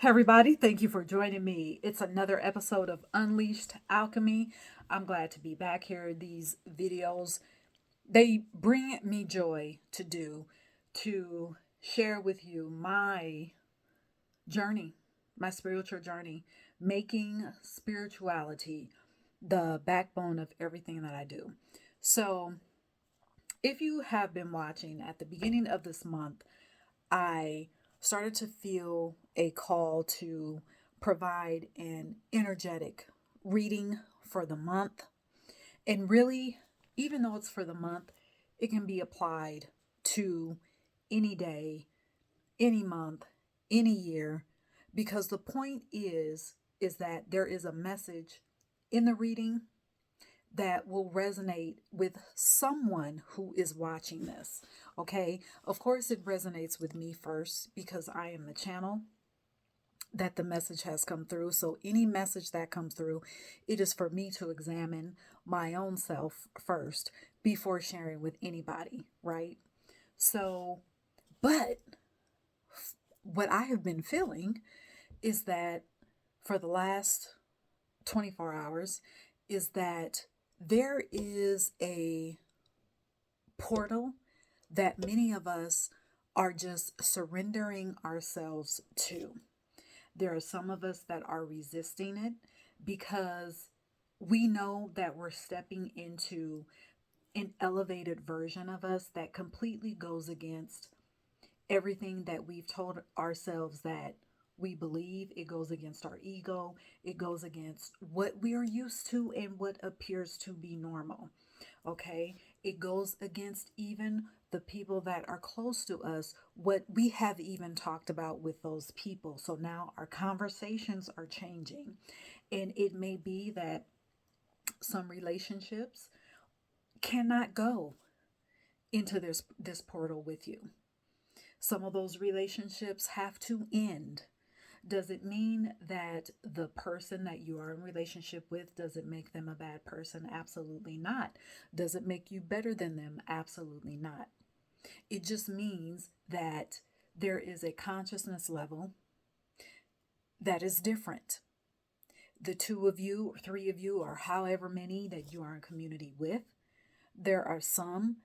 Hey everybody, thank you for joining me. It's another episode of Unleashed Alchemy. I'm glad to be back here. These videos, they bring me joy to do, to share with you my journey, my spiritual journey, making spirituality the backbone of everything that I do. So, if you have been watching at the beginning of this month, I started to feel a call to provide an energetic reading for the month. And really, even though it's for the month, it can be applied to any day, any month, any year, because the point is that there is a message in the reading that will resonate with someone who is watching this. Okay. Of course, it resonates with me first because I am the channel that the message has come through. So, any message that comes through, it is for me to examine my own self first before sharing with anybody. Right. So, but what I have been feeling is that for the last 24 hours, is that there is a portal that many of us are just surrendering ourselves to. There are some of us that are resisting it because we know that we're stepping into an elevated version of us that completely goes against everything that we've told ourselves that we believe. It goes against our ego. It goes against what we are used to and what appears to be normal. Okay. It goes against even the people that are close to us, what we have even talked about with those people. So now our conversations are changing. And it may be that some relationships cannot go into this portal with you. Some of those relationships have to end. Does it mean that the person that you are in relationship with, does it make them a bad person? Absolutely not. Does it make you better than them? Absolutely not. It just means that there is a consciousness level that is different. The two of you or three of you or however many that you are in community with, there are some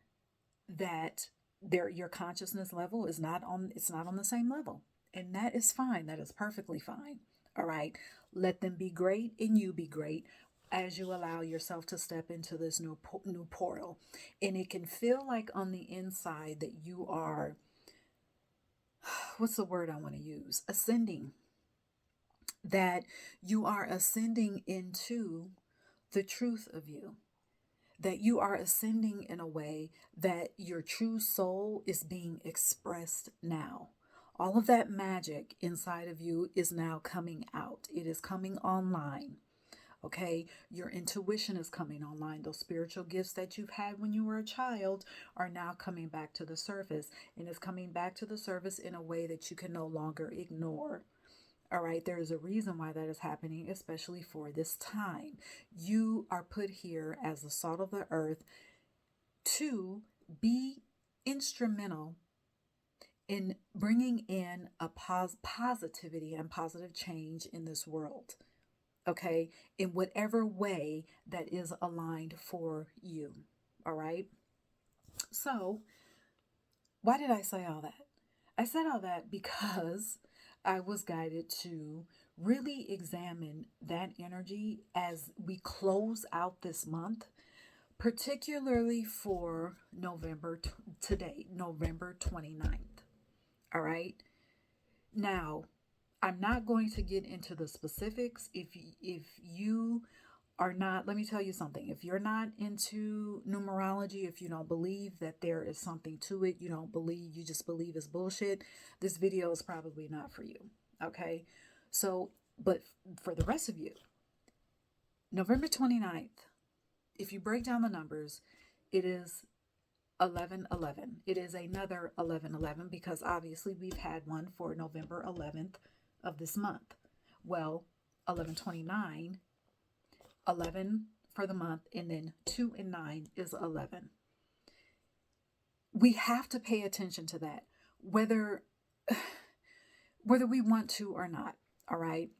that your consciousness level is not on, it's not on the same level. And that is fine. That is perfectly fine. All right. Let them be great and you be great as you allow yourself to step into this new portal. And it can feel like on the inside that you are, what's the word I want to use? Ascending. That you are ascending into the truth of you, that you are ascending in a way that your true soul is being expressed now. All of that magic inside of you is now coming out. It is coming online. Okay, your intuition is coming online. Those spiritual gifts that you've had when you were a child are now coming back to the surface, and it's coming back to the surface in a way that you can no longer ignore. All right, there is a reason why that is happening, especially for this time. You are put here as the salt of the earth to be instrumental in bringing in a positivity and positive change in this world. Okay, in whatever way that is aligned for you. All right, so why did I say all that? I said all that because I was guided to really examine that energy as we close out this month, particularly for today, November 29th. All right. Now, I'm not going to get into the specifics. If you are not, let me tell you something. If you're not into numerology, if you don't believe that there is something to it, you don't believe, you just believe it's bullshit, this video is probably not for you. Okay. So, but for the rest of you, November 29th, if you break down the numbers, it is 1111. It is another 1111 because obviously we've had one for November 11th of this month. Well, 1129, 11 for the month, and then 2 and 9 is 11. We have to pay attention to that, whether we want to or not. All right.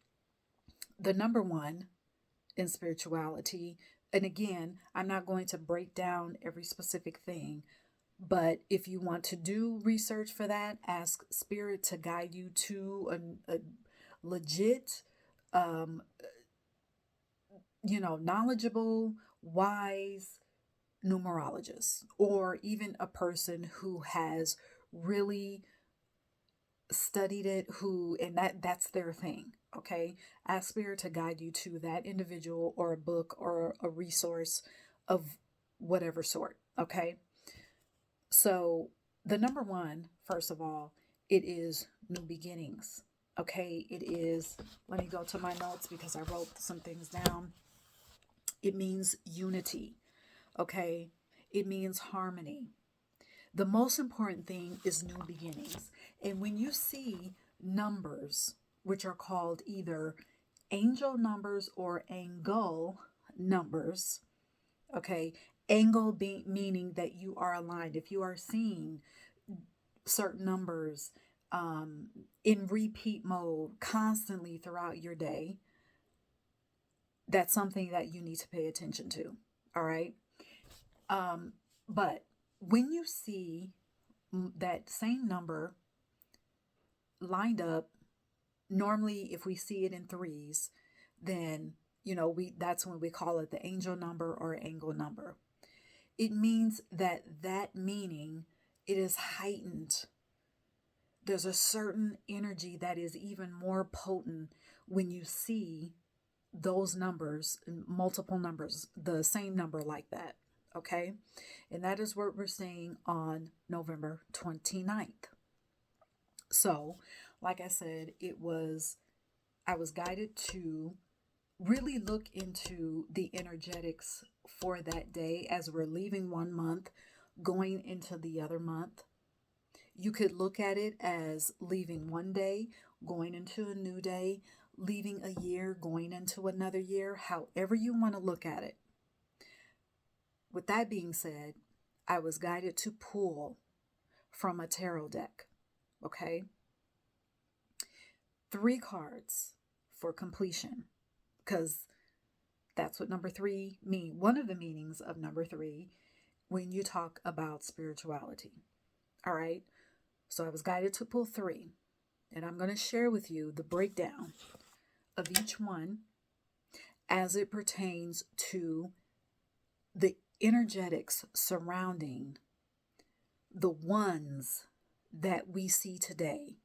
The number one in spirituality, and again, I'm not going to break down every specific thing, but if you want to do research for that, ask Spirit to guide you to a legit, um, knowledgeable, wise numerologist, or even a person who has really studied it, and that's their thing. Okay, ask Spirit to guide you to that individual, or a book, or a resource of whatever sort. Okay, so the number one, first of all, it is new beginnings. Okay, it is, let me go to my notes because I wrote some things down. It means unity. Okay, it means harmony. The most important thing is new beginnings. And when you see numbers, which are called either angel numbers or angle numbers, okay, angle being meaning that you are aligned. If you are seeing certain numbers in repeat mode constantly throughout your day, that's something that you need to pay attention to. All right. But when you see that same number lined up, normally if we see it in threes, then that's when we call it the angel number or angle number. It means that meaning, it is heightened. There's a certain energy that is even more potent when you see those numbers, multiple numbers, the same number like that. Okay. And that is what we're seeing on November 29th. So, like I said, I was guided to really look into the energetics for that day as we're leaving one month, going into the other month. You could look at it as leaving one day, going into a new day, leaving a year, going into another year, however you want to look at it. With that being said, I was guided to pull from a tarot deck. Okay? 3 cards for completion, because that's what number 3 mean. One of the meanings of number 3 when you talk about spirituality. All right? So I was guided to pull 3, and I'm going to share with you the breakdown of each one as it pertains to the energetics surrounding the ones that we see today,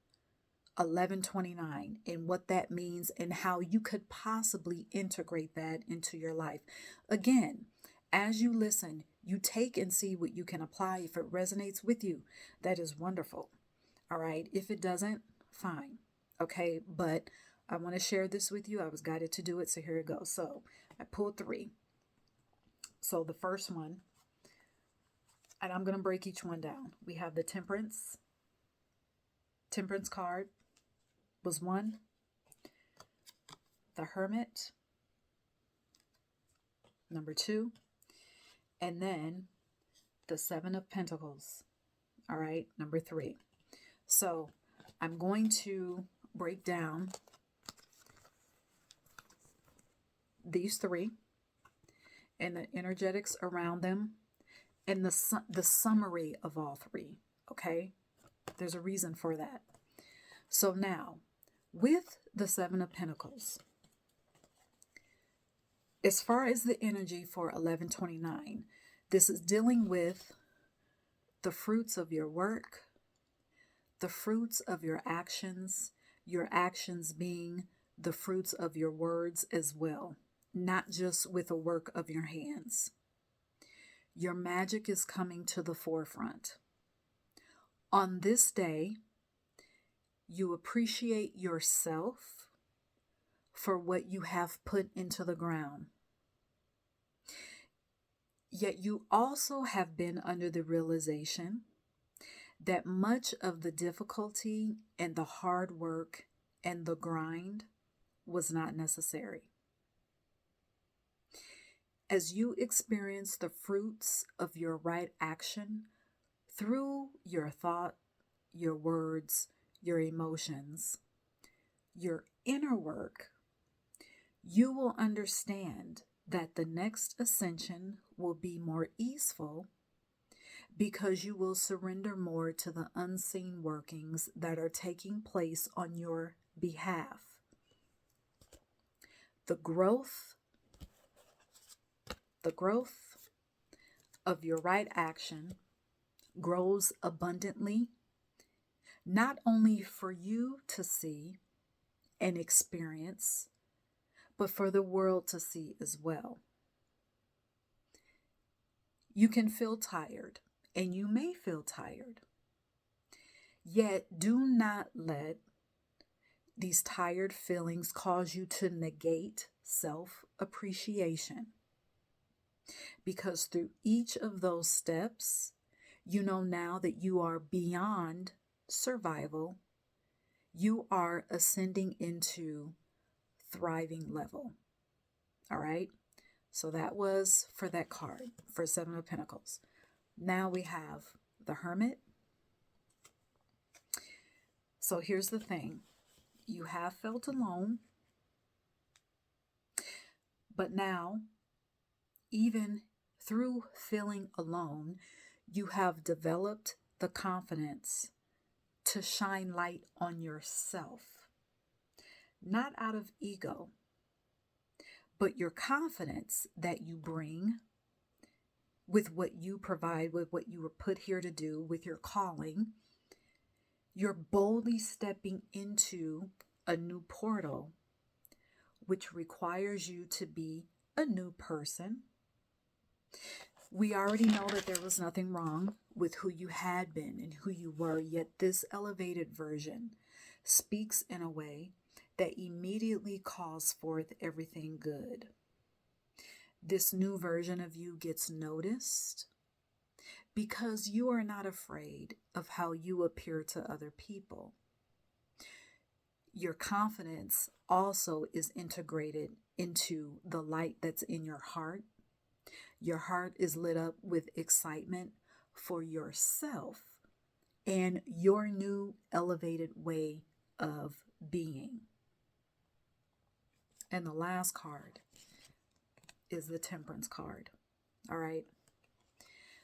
1129, and what that means and how you could possibly integrate that into your life. Again, as you listen, you take and see what you can apply. If it resonates with you, that is wonderful. All right. If it doesn't, fine. Okay. But I want to share this with you. I was guided to do it. So here it goes. So I pulled 3. So the first one, and I'm going to break each one down. We have the Temperance. Temperance card was 1. The Hermit, number 2. And then the 7 of Pentacles. All right, number 3. So I'm going to break down these 3 and the energetics around them and the summary of all 3. Okay, there's a reason for that. So now, with the 7 of Pentacles, as far as the energy for 1129, this is dealing with the fruits of your work, the fruits of your actions being the fruits of your words as well, not just with the work of your hands. Your magic is coming to the forefront. On this day, you appreciate yourself for what you have put into the ground. Yet you also have been under the realization that much of the difficulty and the hard work and the grind was not necessary. As you experience the fruits of your right action through your thought, your words, your emotions, your inner work, you will understand that the next ascension will be more easeful because you will surrender more to the unseen workings that are taking place on your behalf. The growth of your right action grows abundantly, not only for you to see and experience, but for the world to see as well. You can feel tired, and you may feel tired. Yet do not let these tired feelings cause you to negate self-appreciation. Because through each of those steps, you know now that you are beyond survival. You are ascending into thriving level. All right? So that was for that card, for Seven of Pentacles. Now we have the Hermit. So here's the thing. You have felt alone, but now, even through feeling alone, you have developed the confidence to shine light on yourself. Not out of ego, but your confidence that you bring with what you provide, with what you were put here to do, with your calling. You're boldly stepping into a new portal, which requires you to be a new person. We already know that there was nothing wrong with who you had been and who you were, yet this elevated version speaks in a way that immediately calls forth everything good. This new version of you gets noticed because you are not afraid of how you appear to other people. Your confidence also is integrated into the light that's in your heart. Your heart is lit up with excitement for yourself and your new elevated way of being. And the last card is the Temperance card. All right.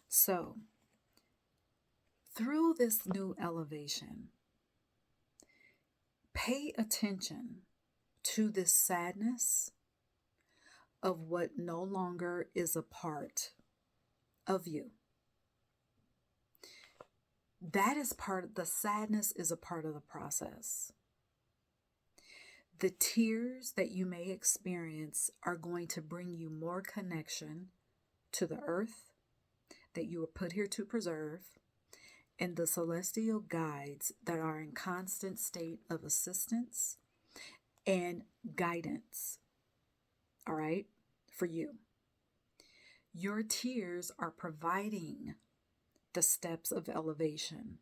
So, through this new elevation, pay attention to this sadness of what no longer is a part of you. The sadness is a part of the process. The tears that you may experience are going to bring you more connection to the earth that you were put here to preserve, and the celestial guides that are in constant state of assistance and guidance. All right, for you. Your tears are providing the steps of elevation.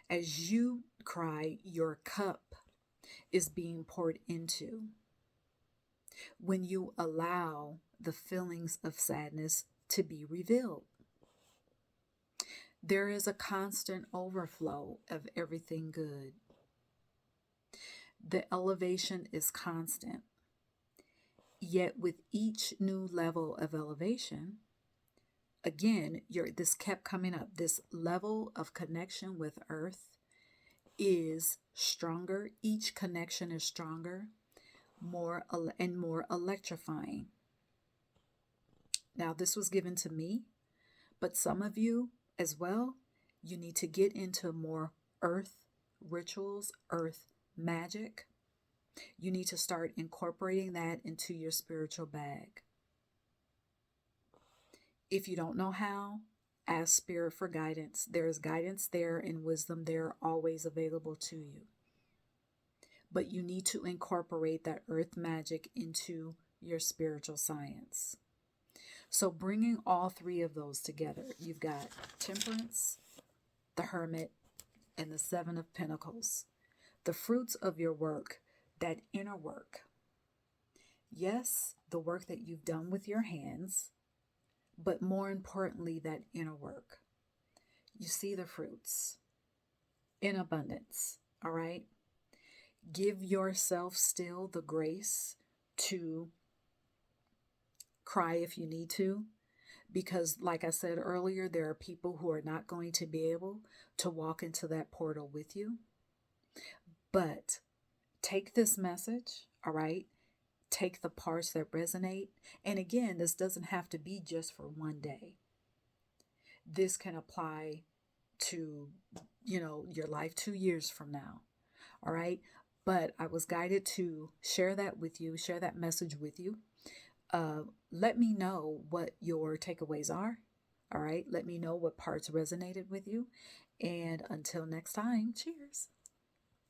As you cry, your cup is being poured into. When you allow the feelings of sadness to be revealed, there is a constant overflow of everything good. The elevation is constant. Yet with each new level of elevation, again, this kept coming up. This level of connection with Earth is stronger. Each connection is stronger, more and more electrifying. Now, this was given to me, but some of you as well, you need to get into more earth rituals, earth magic. You need to start incorporating that into your spiritual bag. If you don't know how, ask Spirit for guidance. There is guidance there and wisdom there always available to you. But you need to incorporate that earth magic into your spiritual science. So bringing all three of those together, you've got Temperance, the Hermit, and the Seven of Pentacles. The fruits of your work, that inner work. Yes, the work that you've done with your hands, but more importantly, that inner work. You see the fruits in abundance, all right? Give yourself still the grace to cry if you need to, because, like I said earlier, there are people who are not going to be able to walk into that portal with you. But take this message, all right? Take the parts that resonate. And again, this doesn't have to be just for one day. This can apply to, your life 2 years from now, all right? But I was guided to share that with you, share that message with you. Let me know what your takeaways are. All right. Let me know what parts resonated with you. And until next time, cheers.